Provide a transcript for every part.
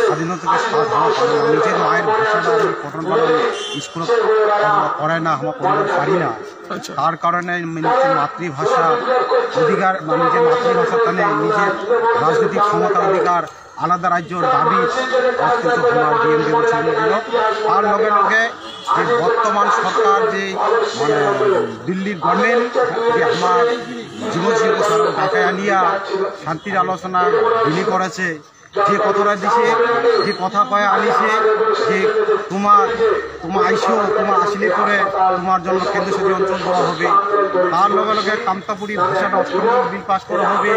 স্বাধীনতাকে নিজের মায়ের ভাষাটা আমি পঠন পাঠন স্কুলে পড়ায় না আমার পড়াতে পারি না। তার কারণে নিজের মাতৃভাষা অধিকার বা নিজের মাতৃভাষা টানে নিজের রাজনৈতিক ক্ষমতা অধিকার আলাদা রাজ্যর দাবি কিন্তু আমার বিএনপি ছিল। তার লগে লগে যে বর্তমান সরকার যে মানে দিল্লির গভর্নমেন্ট যে আমার জীবনশিল্প ঢাকায় আনিয়া শান্তির আলোচনা বিলি করেছে, যে কথাটা দিছে, যে কথা কয়ে আনিছে যে তোমার আইসো, তোমার আসলে করে তোমার জন্য কেন্দ্রশাসিত অঞ্চল দেওয়া হবে, তার লগে লগে কামতাপুরী ভাষাটা অষ্টম বিল পাস করা হবে।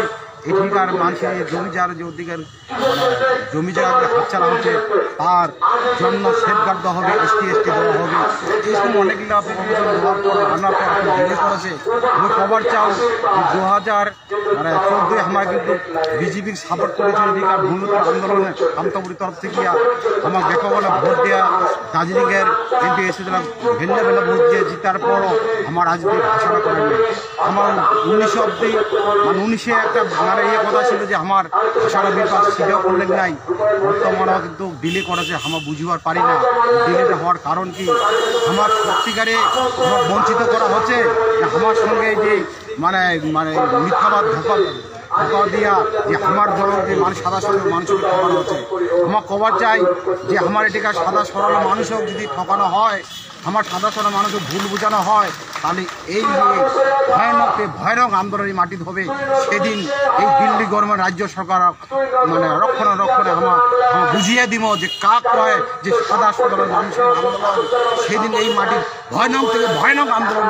এখানকার মানুষের জমি যার যে অধিকার জমি জায়গা হাতছাড়া হচ্ছে তার জন্য সেফগার্ড দেওয়া হবে, এসটি দেওয়া হবে। এইরকম অনেকগুলো প্রপোজাল দেওয়ার পর আনার পর এখন ভেঙে পড়েছে। আমি খবর চাও 2014 আমার কিন্তু বিজেপির সাপোর্ট করেছে এদিকার ভূমিকার আন্দোলনে কামতাপুরীর তরফ থেকে আমার দেখা বলে ভোট দেওয়া দার্জিলিংয়ের এমপি এসেছিলাম ভেন্না বেলা ভোট দিয়ে জিতার পরও আমার আজকে ভাষাটা করেন নাই। আমার 19 অব্দি মানে 19-এ একটা ইয়ে কথা ছিল যে আমার ভাষাটা বিকাশ সেটাও করলেন নাই। বর্তমানেও কিন্তু ডিলে করেছে, আমরা বুঝবার পারি না ডিলেটা হওয়ার কারণ কি। আমার সত্যিকারে আমার বঞ্চিত করা হচ্ছে, আমার সঙ্গে যে মানে মানে মিথ্যাবাদ ধোকা দিয়া যে আমার দল যে মানুষ সাদা সরল মানুষকে ঠকানো হচ্ছে। আমার কবার চাই যে আমার এটিকার সাদা সরল মানুষও যদি ঠকানো হয়, আমার সাদা সরল মানুষকে ভুল বোঝানো হয়, তাহলে এই ভয়ানক আন্দোলনের মাটিতে হবে। সেদিন এই দিল্লি গভর্নমেন্ট রাজ্য সরকার মানে রক্ষণে আমার বুঝিয়ে দিব যে কাক কয় যে সাদা সরল মানুষের আন্দোলন। সেদিন এই মাটির ভয়ানক থেকে ভয়ানক আন্দোলন